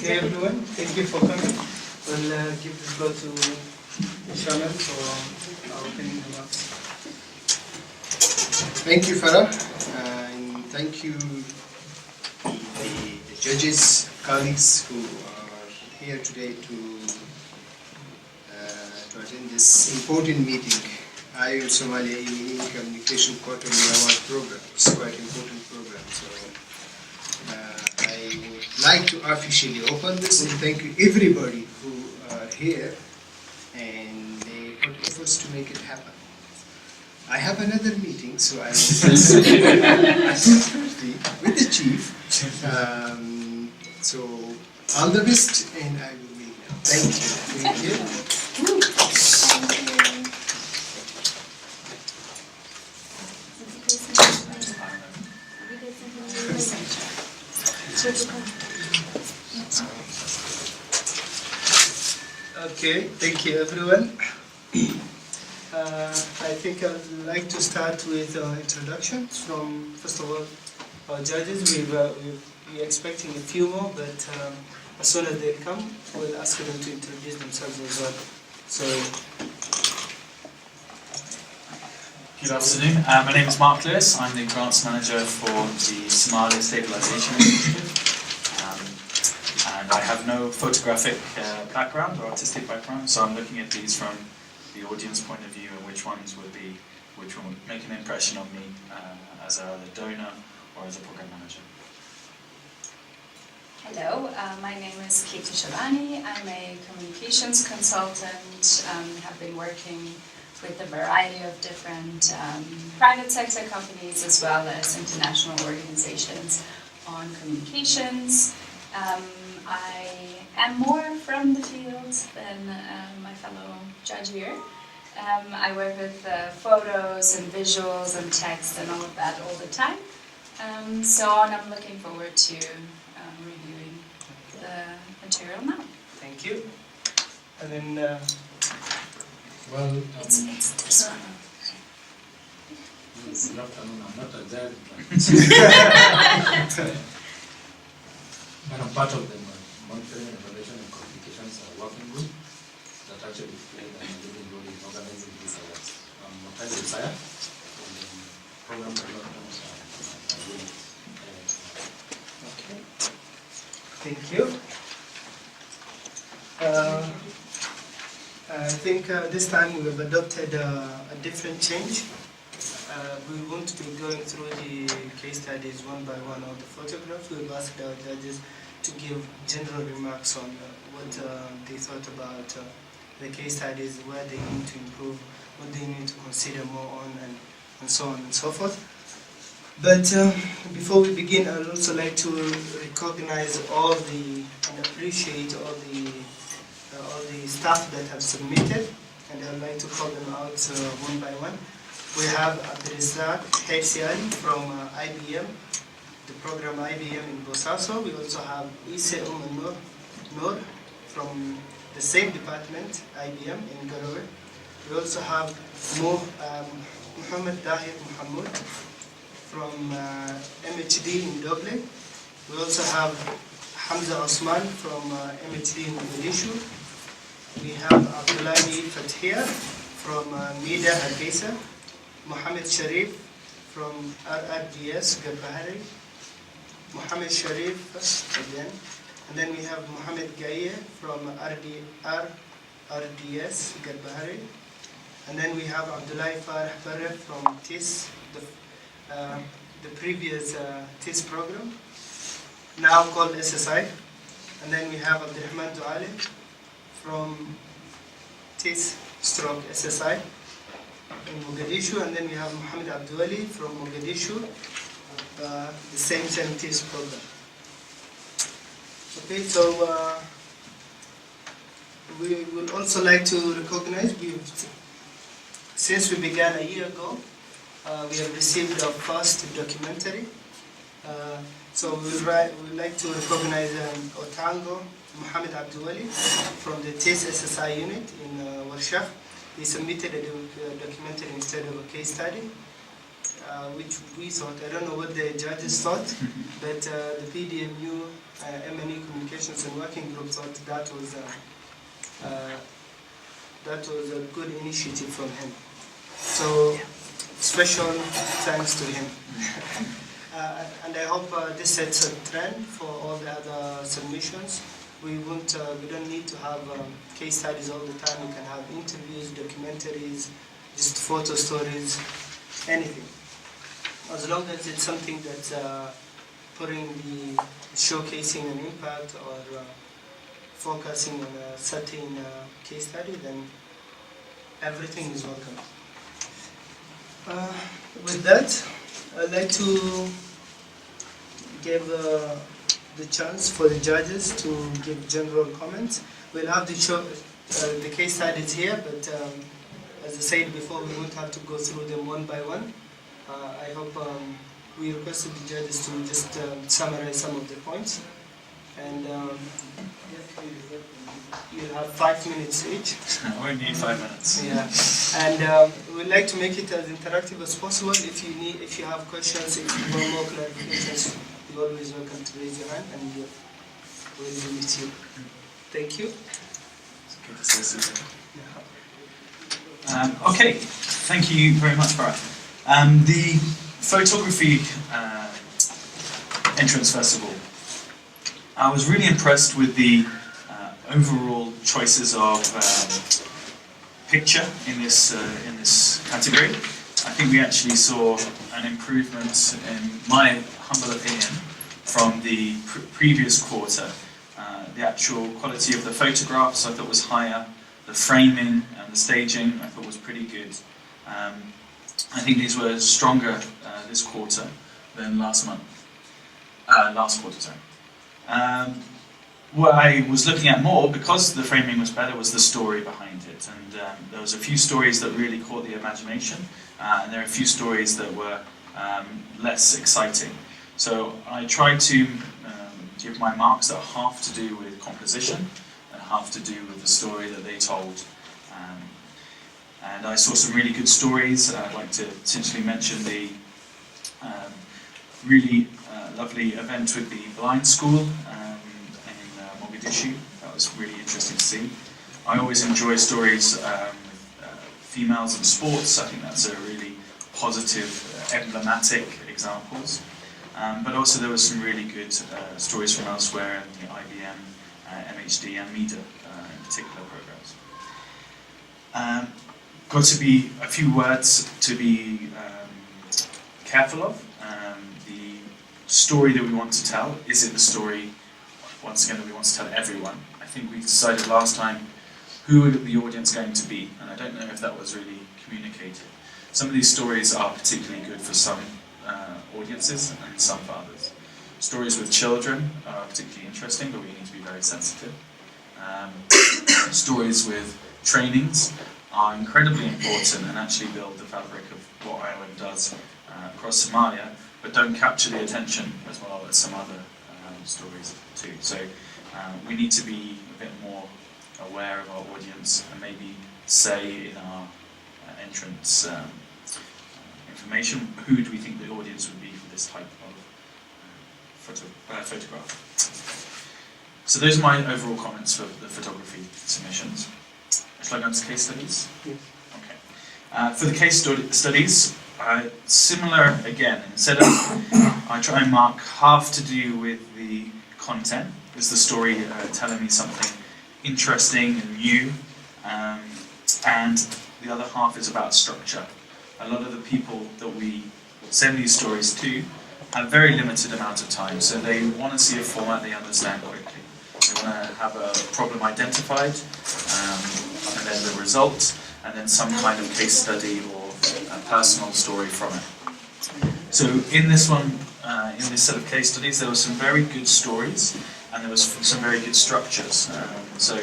Okay, everyone, thank you for coming. We'll give the floor to Shivani for our opening remarks. Thank you, Farah, and thank you the judges, colleagues who are here today to attend this important meeting, IOM Somalia M&E and Communications Awards program. It's quite an important program. So I would like to officially open this and thank you everybody who are here and they put efforts to make it happen. I have another meeting, so I will with the chief. So all the best, and I will leave now. Thank you. Thank you. Okay, thank you, everyone. I think I would like to start with introductions from, first of all, our judges. We're expecting a few more, but as soon as they come, we'll ask them to introduce themselves as well. So, good afternoon. My name is Mark Lewis. I'm the grants manager for the Somalia Stabilization Initiative. And I have no photographic background or artistic background, so I'm looking at these from the audience point of view and which one would make an impression on me as a donor or as a program manager. Hello, my name is Shivani. I'm a communications consultant. Have been working with a variety of different private sector companies as well as international organizations on communications. I am more from the field than my fellow judge here. I work with photos and visuals and text and all of that all the time. I'm looking forward to reviewing the material now. thank you. And then, It's this one. Good afternoon. I'm not a judge, but I'm part of the Monitoring, Evaluation and Communications Working Group that actually played a leading role in organizing these awards. I'm Untitled Chapter from the program development unit. okay, thank you. I think this time we have adopted a different change. We won't be going through the case studies one by one or the photographs. We've asked our judges to give general remarks on what they thought about the case studies, where they need to improve, what they need to consider more on, and so on and so forth. But before we begin, I'd also like to recognize and appreciate all the staff that have submitted, and I'd like to call them out one by one. We have Abdulrazak Hesiali from IBM, the program IBM in Bosaso. We also have Iom Somalia'S from the same department, IBM in Garowe. We also have Muhammad Dahir Muhammad from MHD in Dublin. We also have Hamza Osman from MHD in Mogadishu. We have Abdullahi Fathia from Mida Hargeisa. Mohammed Sharif from RRDS Garbahari. Mohammed Sharif again. And then we have Mohammed Gaye from RRDS Garbahari. And then we have Abdullahi Farah Barre from TIS, the previous TIS program, now called SSI. And then we have Abdurrahman Duale from TIS stroke SSI in Mogadishu. And then we have Mohammed Abduali from Mogadishu, the same TIS program. Okay, so we would also like to recognize, since we began a year ago, we have received our first documentary. So we would like to recognize Otango Mohammed Abduali from the TIS SSI unit in Warshaf. He submitted a documentary instead of a case study. which we thought, I don't know what the judges thought, but the PDMU, M&E Communications and Working Group thought that was a good initiative from him. So special thanks to him. And I hope this sets a trend for all the other submissions. We don't need to have case studies all the time. We can have interviews, documentaries, just photo stories, anything. As long as it's something that's showcasing an impact or focusing on a certain case study, then everything is welcome. With that, I'd like to give the chance for the judges to give general comments. We'll have the case studies here, but as I said before, we won't have to go through them one by one. I hope we requested the judges to just summarize some of the points. And you'll have 5 minutes each. We need 5 minutes. Yeah, and we'd like to make it as interactive as possible. If you have questions, if you want more clarifications, you're always welcome to raise your hand, and we'll be with you. Thank you. Good to see you. Okay, thank you very much, Farah. The photography entrance festival. I was really impressed with the overall choices of picture in this category. I think we actually saw an improvement, in my humble opinion, from the previous quarter. The actual quality of the photographs I thought was higher. The framing and the staging I thought was pretty good. I think these were stronger this quarter than last quarter, sorry. What I was looking at more, because the framing was better, was the story behind it. And there was a few stories that really caught the imagination, and there are a few stories that were less exciting. So I tried to give my marks that are half to do with composition and half to do with the story that they told. And I saw some really good stories. I'd like to essentially mention the really lovely event with the blind school in Mogadishu. That was really interesting to see. I always enjoy stories with females in sports. I think that's a really positive, emblematic examples. But also there were some really good stories from elsewhere in the IBM, MHD and MEDA in particular programs. Got to be a few words to be careful of. The story that we want to tell, is it the story, once again, that we want to tell everyone? I think we decided last time who the audience going to be, and I don't know if that was really communicated. Some of these stories are particularly good for some audiences and some for others. Stories with children are particularly interesting, but we need to be very sensitive. Stories with trainings are incredibly important and actually build the fabric of what IOM does across Somalia, but don't capture the attention as well as some other stories too. So we need to be a bit more aware of our audience and maybe say in our entrance information, who do we think the audience would be for this type of photograph. So those are my overall comments for the photography submissions. Shall I go into case studies? Yes. Okay. For the case studies, similar again. Instead of, I try and mark half to do with the content. Is the story telling me something interesting and new? And the other half is about structure. A lot of the people that we send these stories to have very limited amount of time, so they want to see a format they understand quickly. They want to have a problem identified, and then the result, and then some kind of case study or a personal story from it. So in this one, in this set of case studies, there were some very good stories, and there was some very good structures. So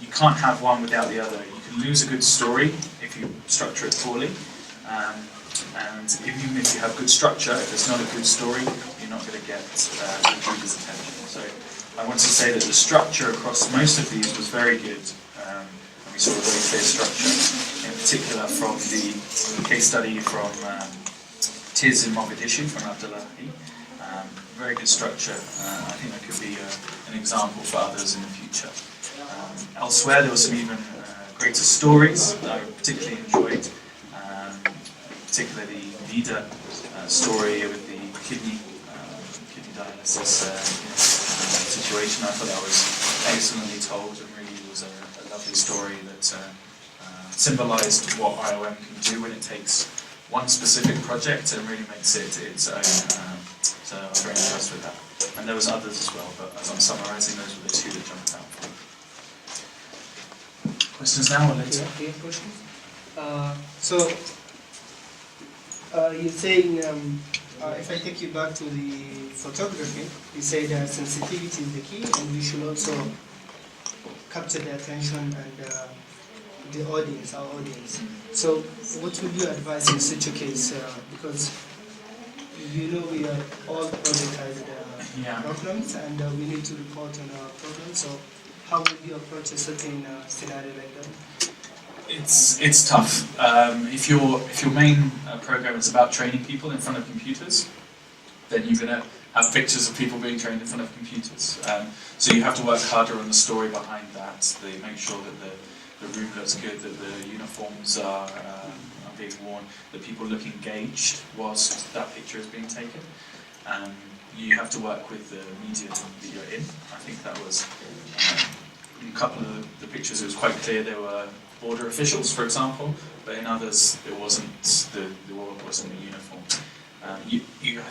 you can't have one without the other. You can lose a good story if you structure it poorly, and even if you have good structure, if it's not a good story, you're not going to get the reader's attention. So I want to say that the structure across most of these was very good, and we saw a very clear structure, in particular from the case study from Tis in Mogadishu from Abdullahi. Very good structure. I think that could be an example for others in the future. Elsewhere, there were some even greater stories that I particularly enjoyed, particularly the Vida story with the kidney dialysis situation. I thought that was excellently told and really was a lovely story that symbolised what IOM can do when it takes one specific project and really makes it its own. So I was very impressed with that. And there was others as well, but as I'm summarising, those were the two that jumped out. Questions now or later? Yeah, questions? You're saying, if I take you back to the photography, you say that sensitivity is the key, and we should also capture the attention and the audience, our audience. So, what would you advise in such a case? Because you know we are all projectized problems, and we need to report on our problems. So, how would you approach a certain scenario like that? It's tough. If your main program is about training people in front of computers, then you're going to have pictures of people being trained in front of computers. So you have to work harder on the story behind that. They make sure that the room looks good, that the uniforms are being worn, that people look engaged whilst that picture is being taken. You have to work with the medium that you're in. I think that was in a couple of the pictures. It was quite clear there were border officials, for example, but in others it wasn't the uniform. I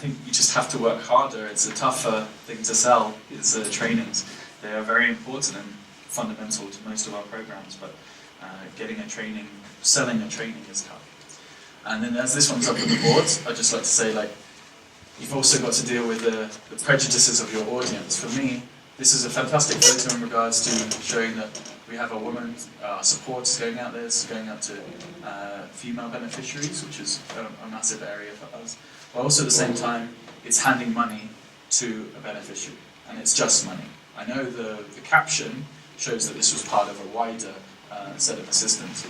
think you just have to work harder. It's a tougher thing to sell. It's trainings. They are very important and fundamental to most of our programs, but selling a training is tough. And then as this one's up on the board, I'd just like to say, you've also got to deal with the prejudices of your audience. For me, this is a fantastic photo in regards to showing that we have a woman, support going out there, going out to female beneficiaries, which is a massive area for us. But also at the same time, it's handing money to a beneficiary, and it's just money. I know the caption shows that this was part of a wider set of assistance,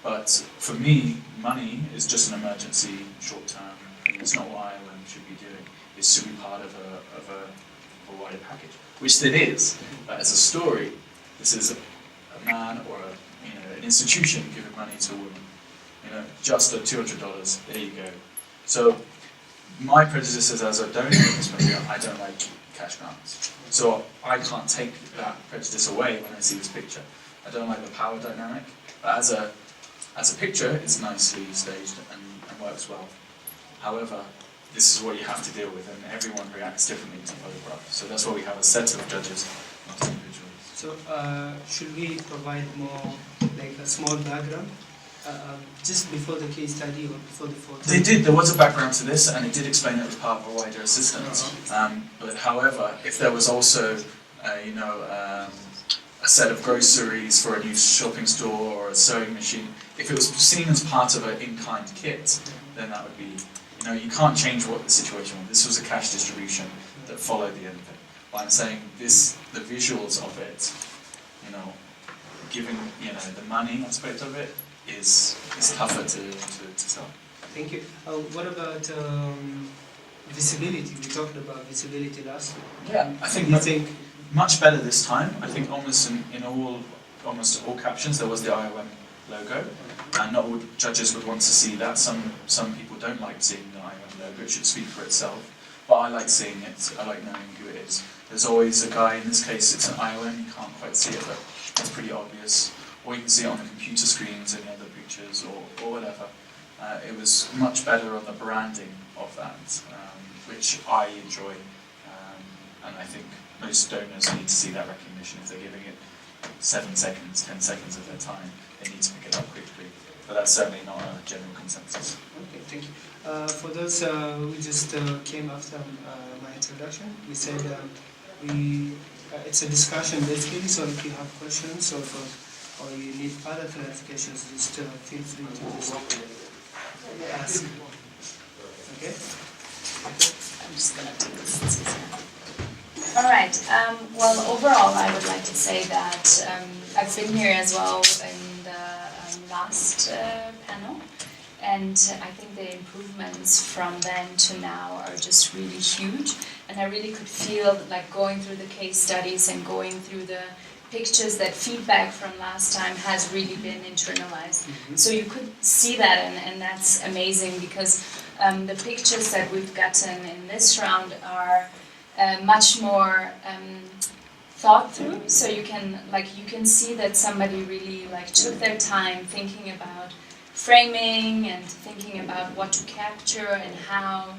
but for me, money is just an emergency, short-term, and it's not what IOM should be doing. It should be part of a wider package, which it is. But as a story, this is a man or an institution giving money to a woman. Just at $200. There you go. So my prejudices as a donor in this movie, I don't like cash grants. So I can't take that prejudice away when I see this picture. I don't like the power dynamic, but as a picture, it's nicely staged and works well. However, this is what you have to deal with, and everyone reacts differently to photographs. So that's why we have a set of judges, not individuals. So should we provide more, like a small background, just before the case study or before the photo? They did. There was a background to this, and it did explain it as part of a wider assistance. But however, if there was also, a set of groceries for a new shopping store or a sewing machine, if it was seen as part of an in-kind kit, then that would be, you can't change what the situation was. This was a cash distribution that followed the end of it. But I'm saying the visuals of it, giving, the money aspect of it is tougher to sell. Thank you. What about visibility? We talked about visibility last week. Yeah, I think much better this time. I think almost all captions there was the IOM logo, and not all judges would want to see that. Some people don't like seeing the IOM logo. It should speak for itself. But I like seeing it. I like knowing who it is. There's always a guy. In this case, it's an IOM. You can't quite see it, but it's pretty obvious. Or you can see it on the computer screens in the other pictures, or whatever. It was much better on the branding of that, which I enjoy, and I think most donors need to see that recognition. If they're giving it 7 seconds, 10 seconds of their time, they need to pick it up quickly. But that's certainly not a general consensus. Okay, thank you. For those who just came after my introduction, we said it's a discussion basically, so if you have questions or you need further clarifications, just feel free to just ask. Okay? I'm just going to take this. All right. Well, overall, I would like to say that I've been here as well in the last panel, And I think the improvements from then to now are just really huge. And I really could feel like going through the case studies and going through the pictures, that feedback from last time has really been internalized. So you could see that, and that's amazing, because the pictures that we've gotten in this round are much more thought through. So you can see that somebody really took their time thinking about framing and thinking about what to capture and how.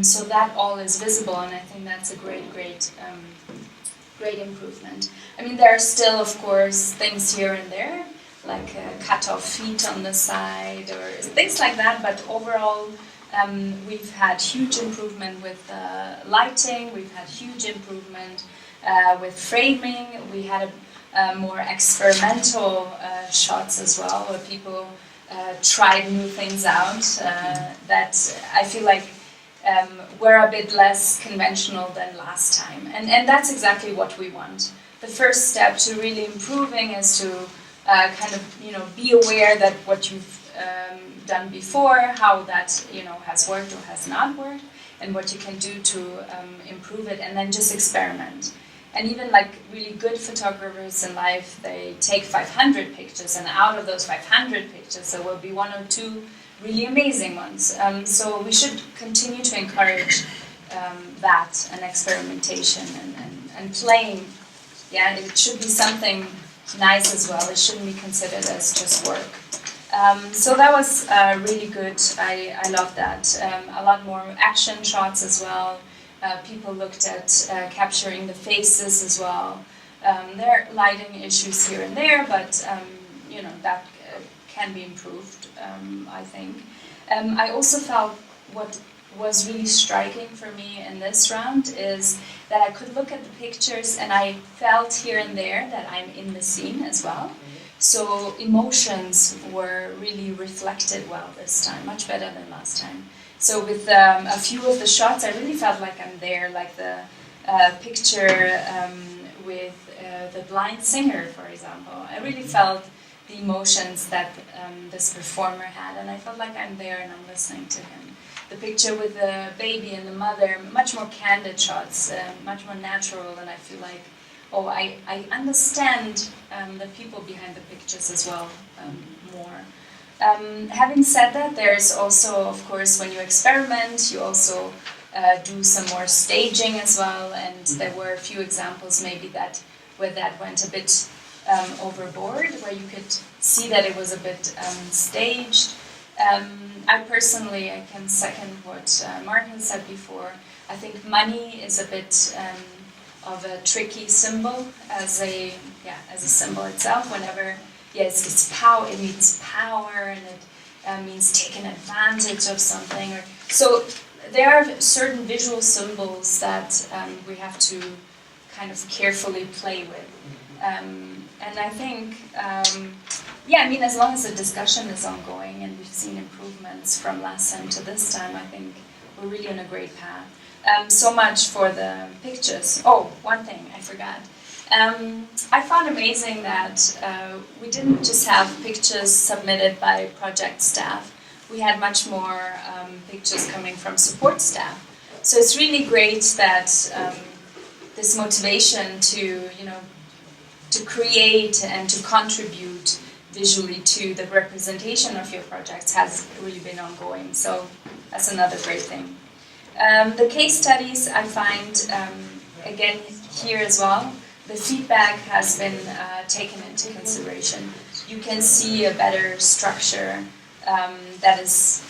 So that all is visible, and I think that's a great improvement. I mean, there are still, of course, things here and there, like cut-off feet on the side or things like that, but overall we've had huge improvement with lighting, we've had huge improvement with framing, we had more experimental shots as well, where people tried new things out that I feel like were a bit less conventional than last time. And that's exactly what we want. The first step to really improving is to kind of, be aware that what you've done before, how that, has worked or has not worked, and what you can do to improve it, and then just experiment. And even really good photographers in life, they take 500 pictures, and out of those 500 pictures, there will be one or two really amazing ones. So we should continue to encourage that and experimentation and playing. Yeah, it should be something nice as well. It shouldn't be considered as just work. So that was really good. I love that. A lot more action shots as well. People looked at capturing the faces as well. There are lighting issues here and there, but that can be improved, I think. I also felt what was really striking for me in this round is that I could look at the pictures and I felt here and there that I'm in the scene as well. So emotions were really reflected well this time, much better than last time. So with a few of the shots, I really felt like I'm there, like the picture with the blind singer, for example. I really felt the emotions that this performer had, and I felt like I'm there and I'm listening to him. The picture with the baby and the mother, much more candid shots, much more natural, and I feel like, oh, I understand the people behind the pictures as well more. Having said that, there's also, of course, when you experiment, you also do some more staging as well, and there were a few examples maybe where that went a bit overboard, where you could see that it was a bit staged. I can second what Martin said before. I think money is a bit of a tricky symbol as a symbol itself. Whenever it means power, and it means taking advantage of something. So there are certain visual symbols that we have to kind of carefully play with. And I think, as long as the discussion is ongoing and we've seen improvements from last time to this time, I think we're really on a great path. So much for the pictures. Oh, one thing I forgot. I found amazing that we didn't just have pictures submitted by project staff. We had much more pictures coming from support staff. So it's really great that this motivation to create and to contribute visually to the representation of your projects has really been ongoing. So that's another great thing. The case studies, I find, again, here as well, the feedback has been taken into consideration. You can see a better structure that is,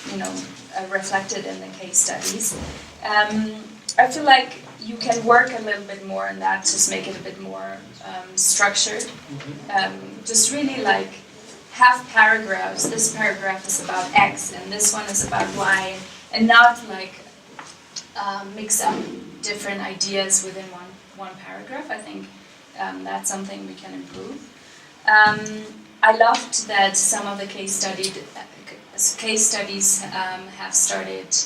reflected in the case studies. I feel like you can work a little bit more on that, just make it a bit more structured. Just really have paragraphs. This paragraph is about X and this one is about Y, and not mix up different ideas within one paragraph. I think that's something we can improve. I loved that some of the case studies have started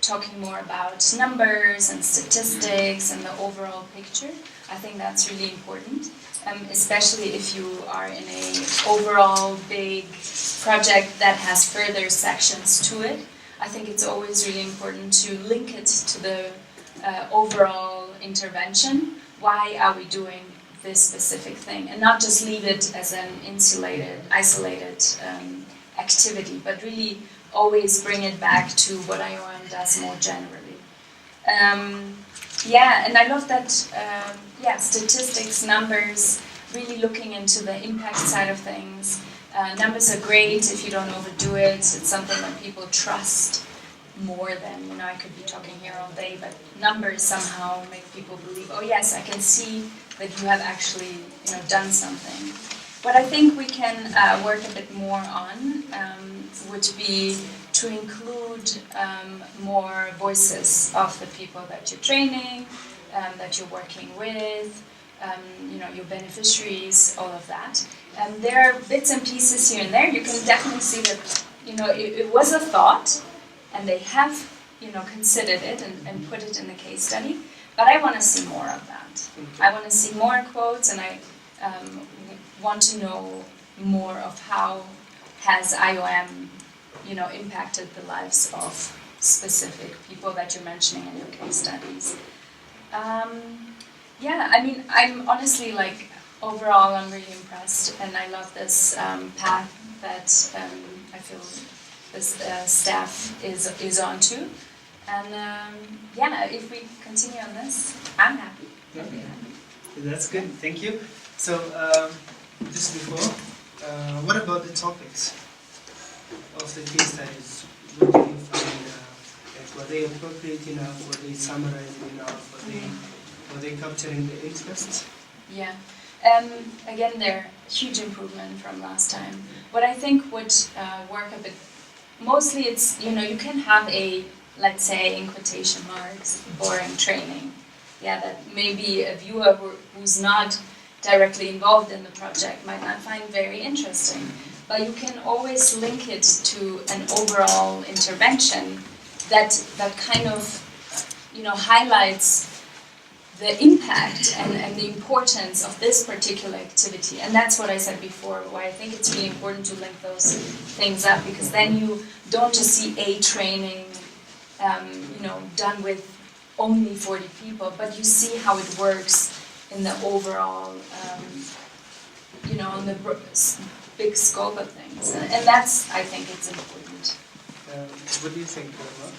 talking more about numbers and statistics and the overall picture. I think that's really important. especially if you are in a overall big project that has further sections to it. I think it's always really important to link it to the overall intervention. Why are we doing this specific thing? And not just leave it as an isolated activity, but really always bring it back to what IOM does more generally. And I love that, statistics, numbers, really looking into the impact side of things. Numbers are great if you don't overdo it. It's something that people trust more than, I could be talking here all day, but numbers somehow make people believe, oh yes, I can see that you have actually, done something. What I think we can work a bit more on would be to include more voices of the people that you're training, that you're working with, your beneficiaries, all of that. There are bits and pieces here and there. You can definitely see that, it was a thought, and they have, considered it and put it in the case study. But I want to see more of that. I want to see more quotes, and I want to know more of how has IOM, impacted the lives of specific people that you're mentioning in your case studies. I'm honestly, overall, I'm really impressed, and I love this path that I feel this staff is on to. And if we continue on this, I'm happy. Okay. That's good, thank you. So, just before, what about the topics of the case studies? What do you find, were they appropriate enough, were they summarizing enough, were they capturing the interest? Yeah. Again, they're huge improvement from last time. What I think would work a bit, mostly it's, you can have a, let's say, in quotation marks, boring training. Yeah, that maybe a viewer who's not directly involved in the project might not find very interesting. But you can always link it to an overall intervention that kind of, highlights the impact and the importance of this particular activity. And that's what I said before, why I think it's really important to link those things up, because then you don't just see a training, done with only 40 people, but you see how it works in the overall, on the big scope of things. And that's, I think, it's important. What do you think, Mark?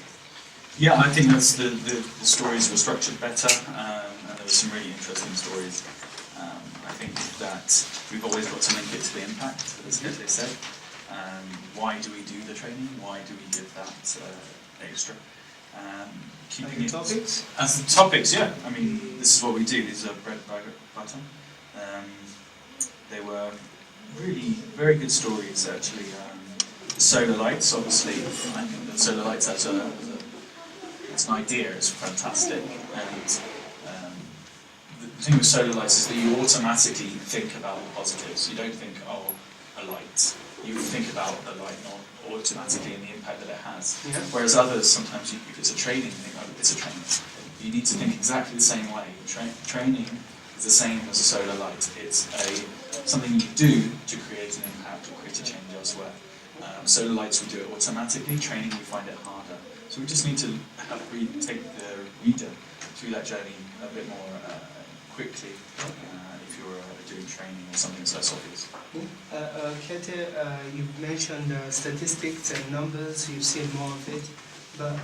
Yeah, I think that's the stories were structured better, and there were some really interesting stories. I think that we've always got to link it to the impact, as they said. Why do we do the training? Why do we give that extra? Keeping it topics? As the topics, yeah. I mean, this is what we do. These are bread butter. They were really very good stories, actually. The solar lights, obviously. I think the solar lights as it's an idea. It's fantastic. And the thing with solar lights is that you automatically think about the positives. You don't think, oh, a light. You think about the light not automatically and the impact that it has. Yeah. Whereas others, sometimes if it's a training, you think, oh, it's a training. You need to think exactly the same way. Training is the same as a solar light. It's something you do to create an impact or create a change elsewhere. Solar lights, we do it automatically. Training, we find it harder. So we just need to take the reader through that journey a bit more quickly if you're doing training or something so obvious. Kete, you've mentioned statistics and numbers, you've seen more of it, but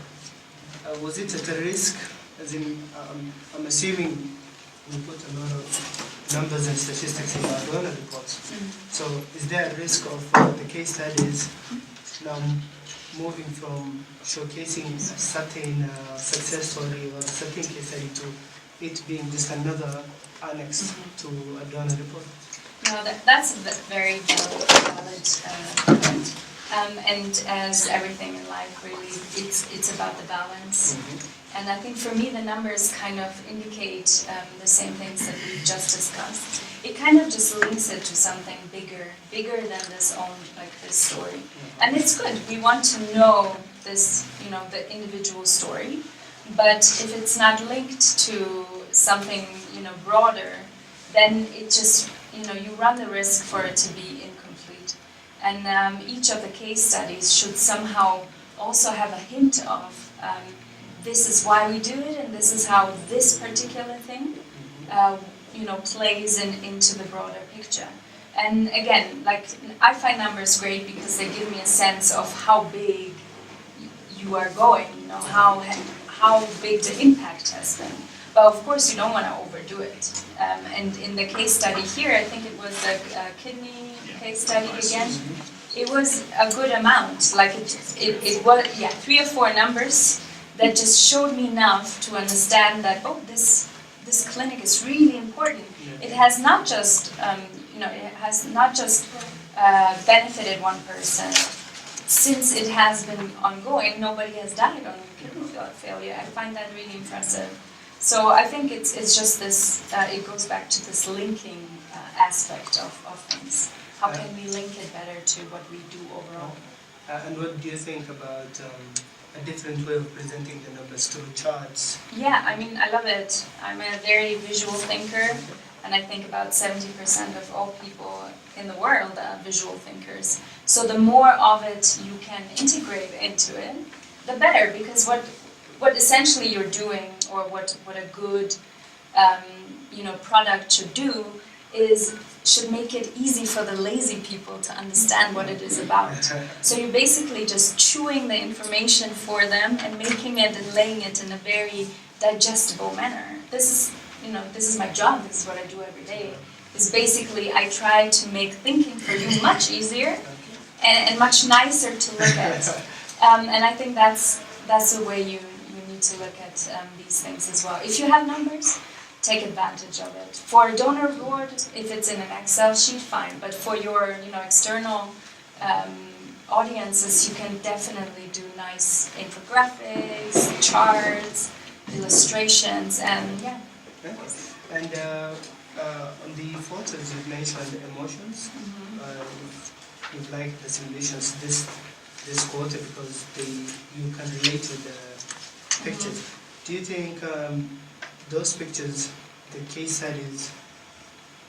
was it at a risk? As in, I'm assuming we put a lot of numbers and statistics in our donor reports. So is there a risk of the case studies now moving from showcasing a certain success story or a certain case study to it being just another annex to a donor report? No, that's a very valid point. And as everything in life, really, it's about the balance. And I think for me, the numbers kind of indicate the same things that we've just discussed. It kind of just links it to something bigger than this story. And it's good. We want to know this, the individual story. But if it's not linked to something, broader, then it just you run the risk for it to be incomplete. And each of the case studies should somehow also have a hint of this is why we do it, and this is how this particular thing, plays into the broader picture. And again, like, I find numbers great because they give me a sense of how big you are going, how big the impact has been. But of course, you don't want to overdo it. And in the case study here, I think it was a kidney case study again. It was a good amount. Like it was 3 or 4 numbers that just showed me enough to understand that this clinic is really important. It has not just benefited one person. Since it has been ongoing, nobody has died on kidney failure. I find that really impressive. So I think it's just this. It goes back to this linking aspect of things. How can we link it better to what we do overall? And what do you think about a different way of presenting the numbers through charts? Yeah, I mean, I love it. I'm a very visual thinker, and I think about 70% of all people in the world are visual thinkers. So the more of it you can integrate into it, the better, because what essentially you're doing, or what a good product should do, should make it easy for the lazy people to understand what it is about. So you're basically just chewing the information for them and making it and laying it in a very digestible manner. This is my job. This is what I do every day. Is basically I try to make thinking for you much easier and much nicer to look at. And I think that's the way you need to look at these things as well. If you have numbers, take advantage of it. For a donor board, if it's in an Excel sheet, fine. But for your external audiences, you can definitely do nice infographics, charts, illustrations, and yeah. And on the photos, you've mentioned emotions. You've liked the simulations this quarter because you can relate to the pictures. Do you think those pictures, the case studies,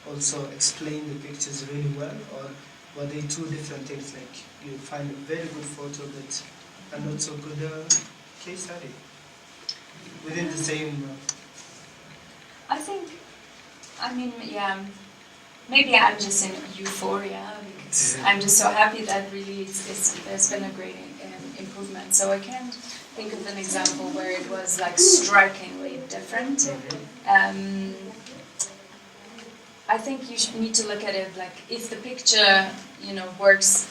also explain the pictures really well, or were they two different things? Like you find a very good photo, but and not so good case study within the same. Maybe I'm just in euphoria because I'm just so happy that really there's been a great improvement. So I can't think of an example where it was like strikingly different. I think you need to look at it like if the picture, works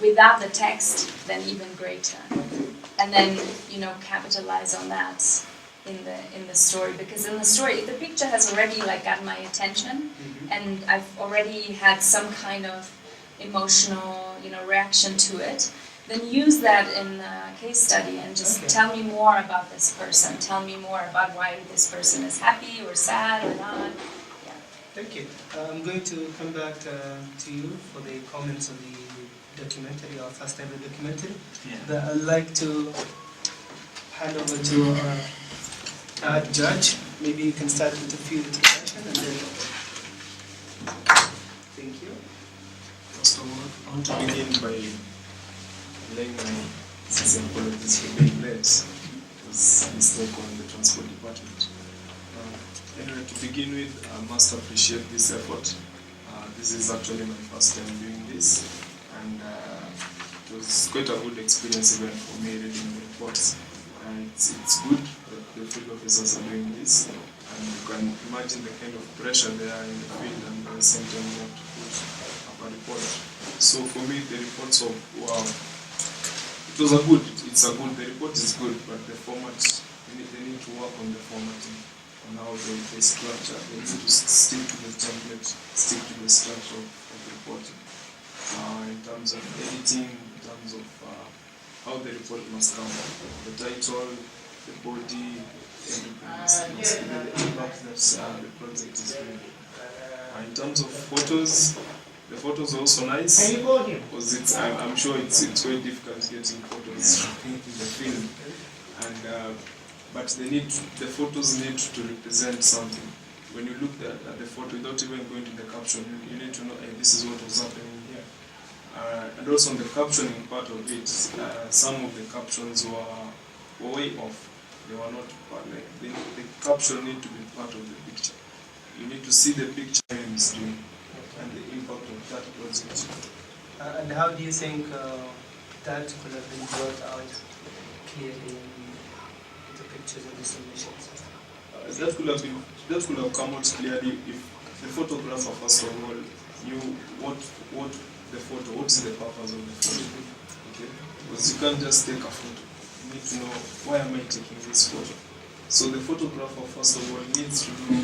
without the text, then even greater. And then, capitalize on that in the story, because in the story, if the picture has already got my attention, and I've already had some kind of emotional, reaction to it, then use that in a case study and just tell me more about this person. Tell me more about why this person is happy or sad or not. Yeah. Thank you. I'm going to come back to you for the comments on the documentary, our first ever documentary. Yeah. But I'd like to hand over to our judge. Maybe you can start with a few introductions and then. Thank you. First of all, I want to begin by laying my sincere apologies for being late. It was a mistake on the transport department. Anyway, to begin with, I must appreciate this effort. This is actually my first time doing this, and it was quite a good experience even for me reading the reports. It's good that the field officers are doing this, and you can imagine the kind of pressure they are in the field, and at the same time you have to put up a report. So for me, the reports of the report is good, but the format, they need to work on the formatting, on how they structure. They need to stick to the template, stick to the structure of the reporting. In terms of editing, in terms of how the report must come, the title, the body, everything must be the impact that the project is doing. In terms of photos, the photos are also nice, because I'm sure it's very difficult getting photos in the field, and but the photos need to represent something. when you look at the photo, without even going to the caption, you need to know, hey, this is what was happening here. And also on the captioning part of it, some of the captions were way off. They were not like the caption need to be part of the picture. You need to see the picture is doing and the impact of that project. And how do you think that could have been brought out clearly in the pictures and the submissions? That could have come out clearly if the photographer first of all knew what is the purpose of the photo. Okay? Because you can't just take a photo. You need to know, why am I taking this photo? So the photographer first of all needs to know,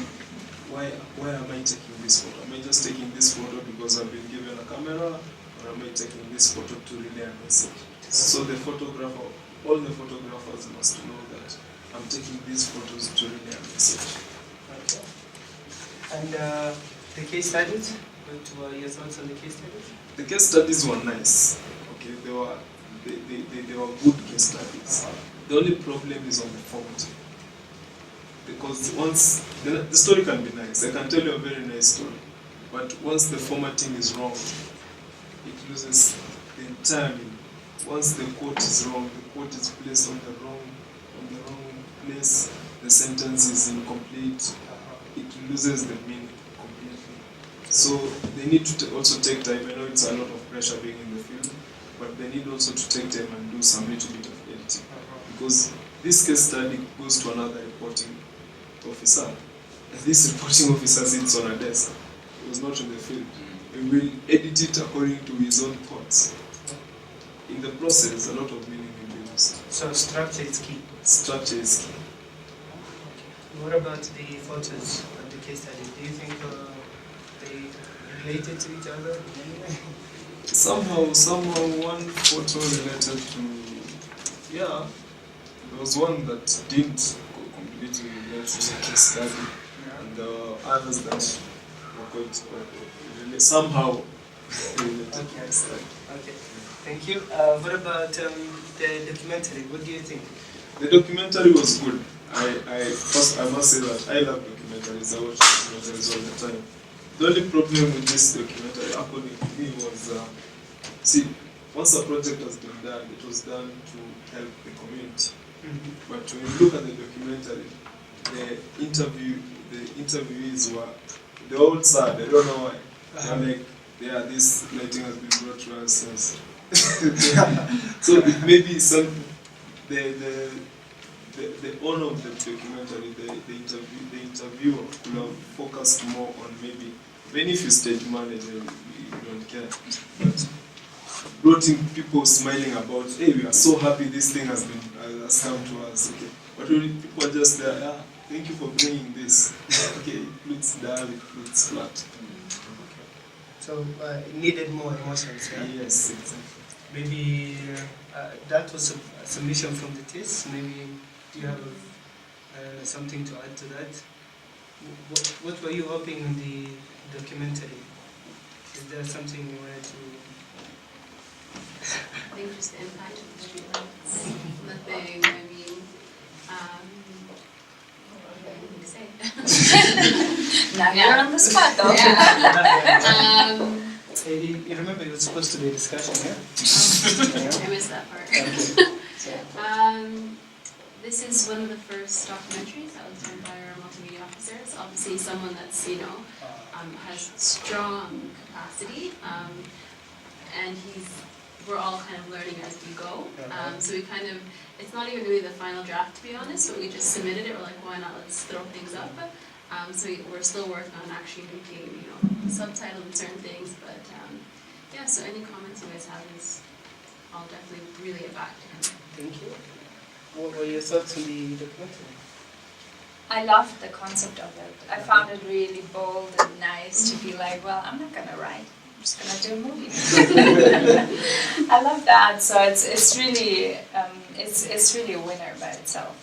why am I taking this photo? Am I just taking this photo because I've been given a camera, or am I taking this photo to relay a message? So the photographer, all the photographers must know that I'm taking these photos to relay a message. Okay. And the case studies? What were your thoughts on the case studies? The case studies were nice. Okay, they were good case studies. The only problem is on the formatting. Because once the story can be nice, I can tell you a very nice story, but once the formatting is wrong, it loses the entire meaning. Once the quote is wrong, the quote is placed on the wrong place, the sentence is incomplete, it loses the meaning completely. So they need to also take time. I know it's a lot of pressure being in the field, but they need also to take time and do some little bit of editing. Because this case study goes to another reporting officer. And this reporting officer sits on a desk. He was not in the field. He will edit it according to his own thoughts. In the process, a lot of meaning will be lost. So structure is key. Structure is key. What about the photos of the case study? Do you think they related to each other in any way? Somehow one photo related to, yeah, there was one that didn't completely relate to the case study, and others that were quite really somehow related to the case study. Okay, thank you. What about the documentary? What do you think? The documentary was good. First I must say that I love documentaries. I watch documentaries all the time. The only problem with this documentary, according to me, was see, once a project has been done, it was done to help the community. But when you look at the documentary, the interviewees they're all sad. I don't know why. They're like, yeah, this lighting has been brought to us. Yes. So it may be some the owner of the documentary, the interviewer could have focused more on maybe, even if you stage manager, you don't care, but brought in people smiling about, hey, we are so happy this thing has come to us, okay. But when people are just there, yeah, thank you for bringing this, okay, it looks dull, it looks flat. Okay. So it needed more emotions, yeah? Yes, exactly. Maybe that was a submission from the test. Maybe do you have something to add to that? What were you hoping in the documentary? Is there something you wanted to? I think just the impact of the streetlights. Nothing, I mean, what do I say? Now you're on the spot though. Yeah. You remember it was supposed to be a discussion, yeah? I missed that part. This is one of the first documentaries that was done by our multimedia officers. Obviously someone that's, has strong capacity, and we're all kind of learning as we go. So we it's not even really the final draft, to be honest, but we just submitted it. We're like, why not, let's throw things up. So we're still working on actually making, subtitles and certain things, but yeah, so any comments you guys have I'll definitely relay it back to him. Thank you. What were your thoughts on the documentary? I loved the concept of it. I found it really bold and nice to be like, well, I'm not gonna write, I'm just gonna do a movie. I love that. So it's really a winner by itself,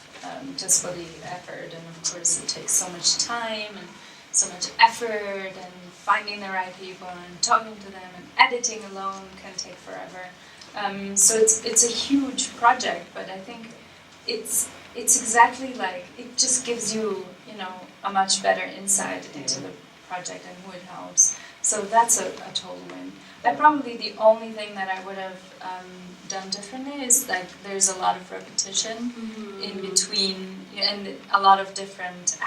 just for the effort, and of course it takes so much time and so much effort, and finding the right people and talking to them, and editing alone can take forever. So it's a huge project, but I think it's exactly like, it just gives you you know, a much better insight into the project and who it helps. So that's a total win. Probably the only thing that I would have done differently is like there's a lot of repetition in between, and a lot of different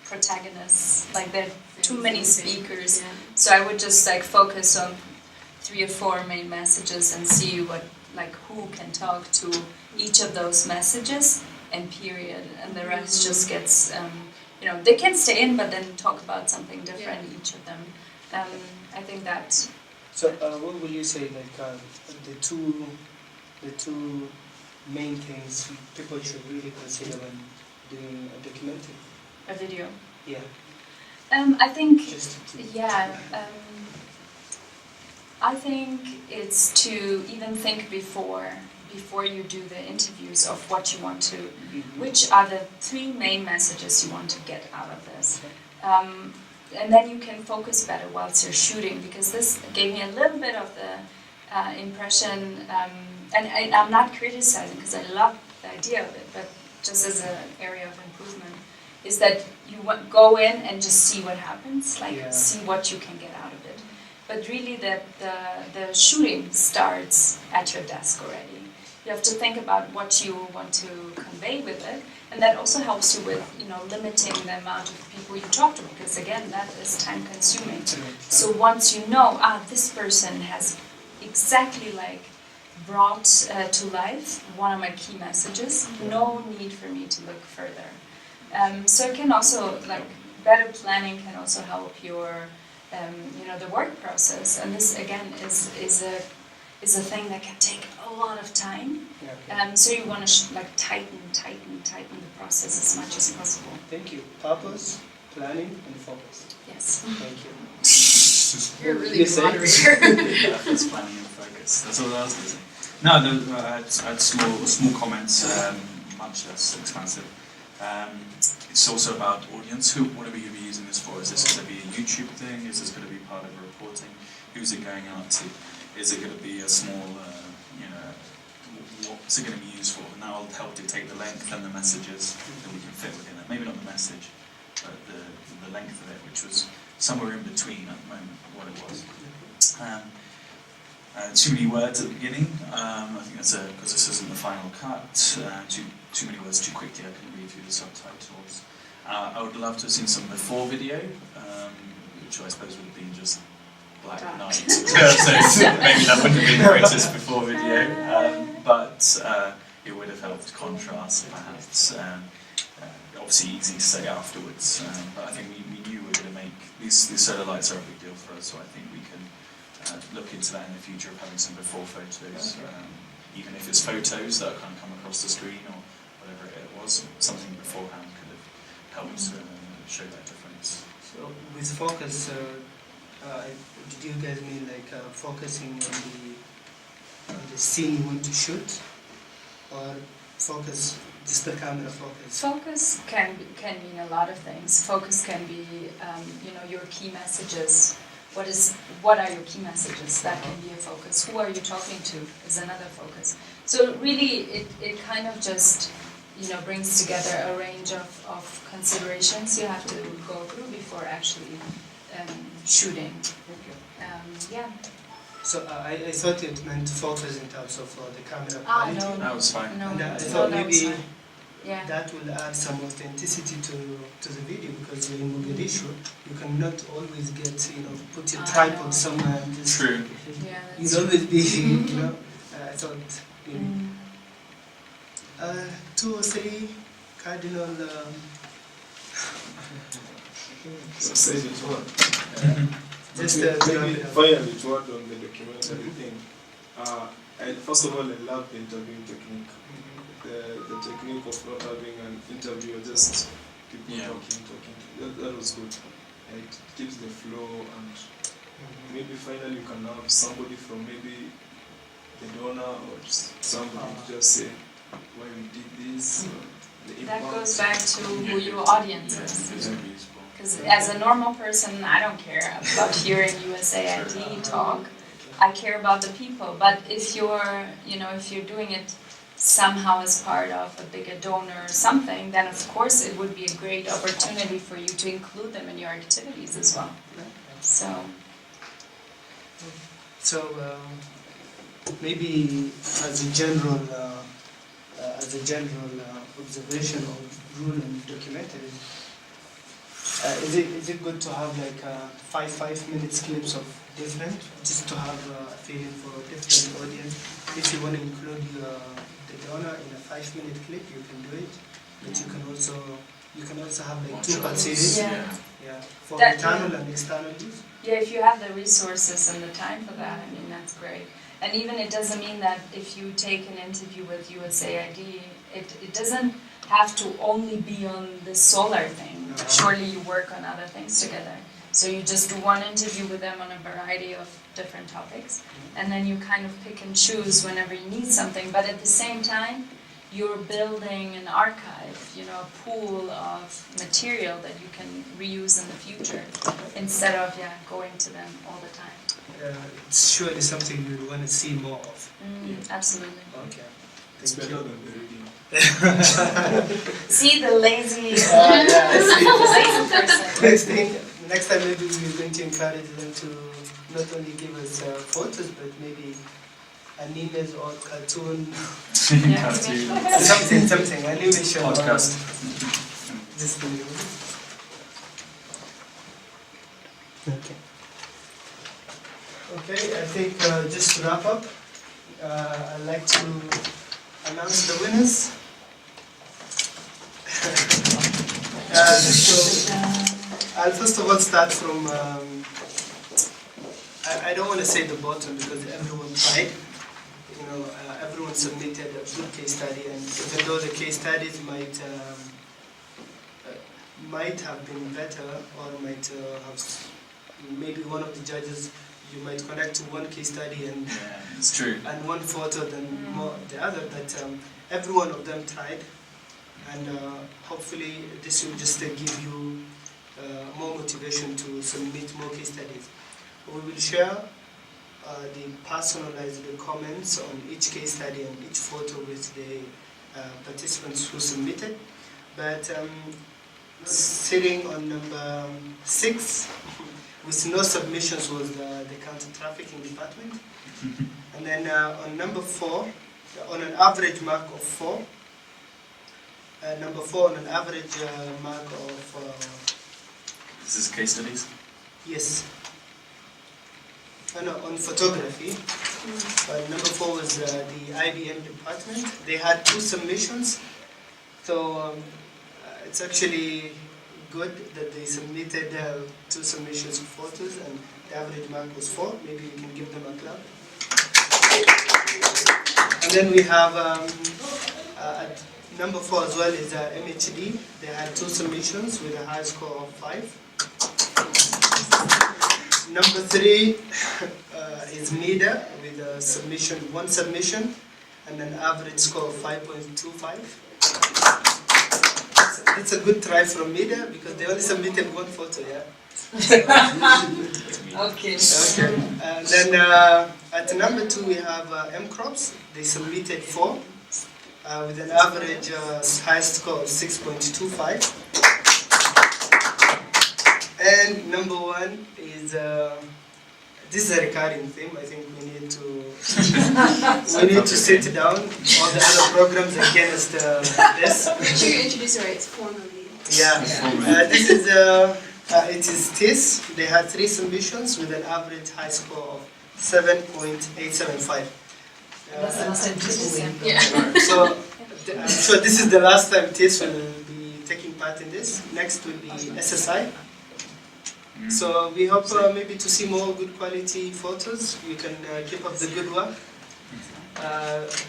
protagonists. Like there are too many speakers, so I would just like focus on 3 or 4 main messages and see what who can talk to each of those messages and period, and the rest just gets you know, they can stay in but then talk about something different each of them. I think that. So what would you say the two main things people should really consider when doing a documentary? A video. Yeah. I think. Just to I think it's to even think before you do the interviews of what you want to, which are the 3 main messages you want to get out of this. And then you can focus better whilst you're shooting, because this gave me a little bit of the impression, and I'm not criticizing because I love the idea of it, but just as an area of improvement, is that you go in and just see what happens, see what you can get out of it. But really the shooting starts at your desk already. You have to think about what you want to convey with it, and that also helps you with, you know, limiting the amount of people you talk to, because again, that is time consuming. So once you know, this person has exactly brought to life one of my key messages, no need for me to look further. So it can also, better planning can also help your, you know, the work process, and this again is a thing that can take a lot of time. So you want to tighten the process as much as possible. Thank you. Purpose, planning, and focus. Yes. Thank you. You're a really good moderator. That's planning and focus. That's all I was going to say. No, I had small comments, much less expansive. It's also about audience. What are we going to be using this for? Is this going to be a YouTube thing? Is this going to be part of a reporting? Who's it going out to? Is it going to be a small, you know, what's it going to be used for? And that will help dictate the length and the messages that we can fit within it. Maybe not the message, but the length of it, which was somewhere in between at the moment what it was. Too many words at the beginning. I think that's because this isn't the final cut. Too many words too quickly. I couldn't read through the subtitles. I would love to have seen some before video, which I suppose would have been just black night. So maybe that wouldn't have been the greatest before video, but it would have helped contrast perhaps. Obviously easy to say afterwards, but I think we knew we were going to make these solar lights are a big deal for us, so I think we can look into that in the future of having some before photos, even if it's photos that kind of come across the screen or whatever it was, something beforehand could have helped show that difference. So with focus, did you guys mean focusing on the scene you want to shoot, or focus just the camera focus? Focus can mean a lot of things. Focus can be you know, your key messages. What are your key messages? That can be a focus. Who are you talking to is another focus. So really, it kind of just, you know, brings together a range of considerations you have to go through before actually shooting. Yeah. So I thought it meant focus in terms of the camera quality. No. That was fine. No, And I thought maybe yeah. that will add some authenticity to the video, because in Mogadishu you cannot always get, you know, put your tripod somewhere and just. True. Yeah, You'll always be, you know. I thought maybe 2 or 3 cardinal. So say it one. Just maybe finally to add on the documentary thing. First of all, I love the interviewing technique. The technique of not having an interview, just people talking. That was good. It keeps the flow, and maybe finally you can have somebody from maybe the donor or somebody to just say why we did this. That goes back to who your audience is. Because as a normal person, I don't care about hearing USAID talk. I care about the people. But if you're, you know, if you're doing it somehow as part of a bigger donor or something, then of course it would be a great opportunity for you to include them in your activities as well. So maybe as a general observation or rule in documentary, is it good to have like 5 minutes clips of different, just to have a feeling for different audience? If you want to include the donor in a 5-minute clip, you can do it, but you can also have like 2-part series. Yeah, for internal and external use. yeah, if you have the resources and the time for that, I mean, that's great. And even it doesn't mean that if you take an interview with USAID, it doesn't have to only be on the solar thing. Surely you work on other things together. So you just do one interview with them on a variety of different topics, and then you kind of pick and choose whenever you need something. But at the same time, you're building an archive, a pool of material that you can reuse in the future, instead of going to them all the time. It's surely something you would want to see more of. Absolutely. Okay. It's better than the reading. See the lazy, Yeah, person. next time maybe we're going to encourage them to not only give us photos, but maybe animes or cartoon, something, animation. Podcast. Just to Okay, I think just to wrap up, I'd like to announce the winners. So I'll first of all start from, I don't want to say the bottom because everyone tried. Everyone submitted a good case study, and even though the case studies might have been better, or might have, maybe one of the judges, you might connect to one case study and it's true, and one photo than the other, but every one of them tried, and hopefully this will just give you more motivation to submit more case studies. We will share the personalized comments on each case study and each photo with the participants who submitted. But sitting on number 6 with no submissions was the counter-trafficking department. And then on number 4, on an average mark of 4, number 4 on an average mark of... This is case studies? Yes. No, on photography. Number 4 was the IBM department. They had 2 submissions. So it's actually good that they submitted 2 submissions of photos, and the average mark was 4. Maybe we can give them a clap. And then we have at number 4 as well is MHD. They had 2 submissions with a high score of 5. Number 3 is NIDA with a submission, 1 submission, and an average score of 5.25. It's a good try from NIDA because they only submitted 1 photo, yeah? Okay. And then at number 2 we have M-Crops. They submitted 4 with an average highest score of 6.25. And number 1 is, this is a recurring theme. I think we need to sit down. All the other programs against this. Make sure you introduce your rights formally. Yeah, this is it is TIS. They had 3 submissions with an average high score of 7.875. That's the last time TIS, Yeah. So I'm sure this is the last time TIS will be taking part in this. Next will be SSI. So we hope maybe to see more good quality photos. You can keep up the good work.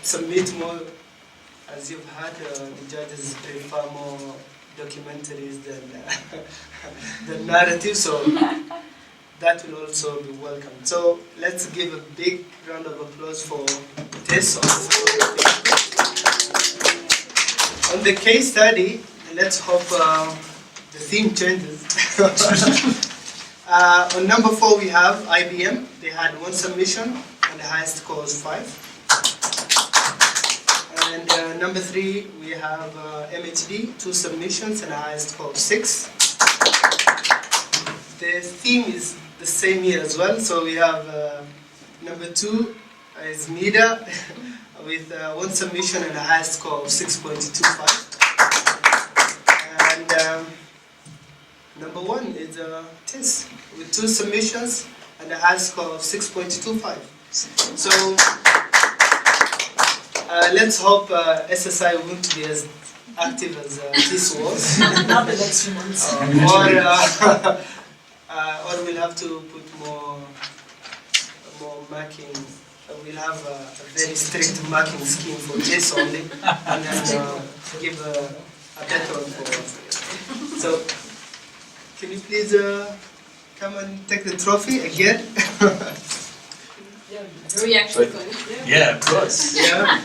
Submit more. As you've heard, the judges prefer more documentaries than narrative, so that will also be welcome. So let's give a big round of applause for this. On the case study, let's hope the theme changes. On number 4 we have IBM. They had 1 submission and the highest score was 5. And Number 3, we have MHD, 2 submissions and a highest score of 6. The theme is the same here as well, so we have number 2 is MIDA with 1 submission and a highest score of 6.25. And number 1 is TIS with 2 submissions and a highest score of 6.25. So let's hope SSI won't be as active as TIS was. Not the next few months. Or we'll have to put more marking. We'll have a very strict marking scheme for TIS only, and then give a better one for. So, can you please come and take the trophy again? Are we actually going? Yeah, of course. Yeah.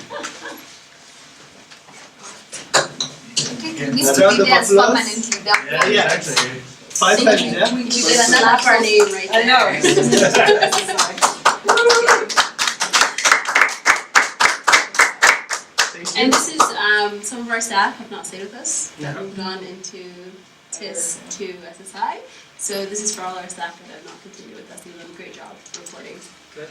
It needs to be there permanently. Yeah, exactly. 5 times, yeah? We give it another Slap our name right I there. know. Thank you. And this is, some of our staff have not stayed with us. Yeah. We've gone into TIS to SSI. So this is for all our staff that have not continued with us. They've done a great job reporting. Good.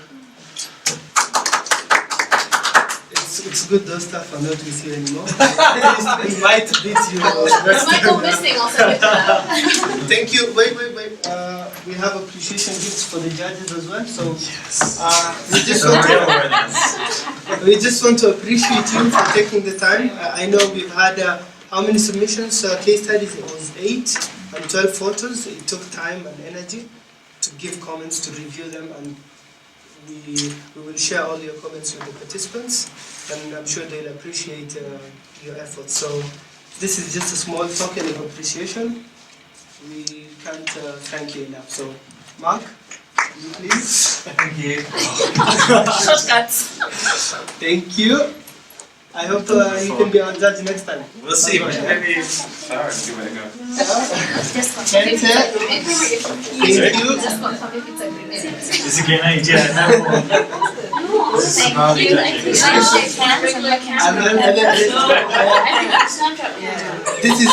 It's good those staff are not with you anymore. We might beat you. If I go missing, I'll send it to them. Thank you. Wait. We have appreciation gifts for the judges as well. So we just want to appreciate you for taking the time. I know we've had how many submissions? Case studies. It was 8 and 12 photos. It took time and energy to give comments, to review them, and we will share all your comments with the participants, and I'm sure they'll appreciate your efforts. So this is just a small token of appreciation. We can't thank you enough. So, Mark, will you please? Thank you. Shortcuts. Thank you. I hope you can be our judge next time. We'll see. Maybe Farah will give it a go. Just confirm if it's agreement. Thank you. Just confirm if it's agreement. It's a grenade, yeah. No more. Thank Somali you. judging. Can I shake hands? Regular And then, this is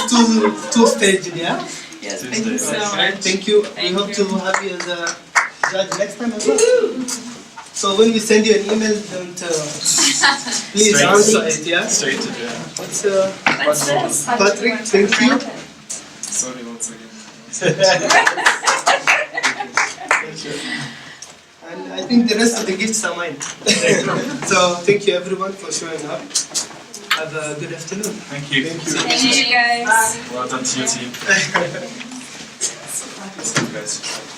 two stages, yeah? Yes, thank you so much. Thank you. We hope to have you as a judge next time as well. So when we send you an email, don't please Straight. answer it, yeah? Straight to the... What's Patrick? Thank you. Sorry once again. Thank you. And I think the rest of the gifts are mine. So thank you everyone for showing up. Have a good afternoon. Thank you. Thank you guys. Well done to your team. Guys.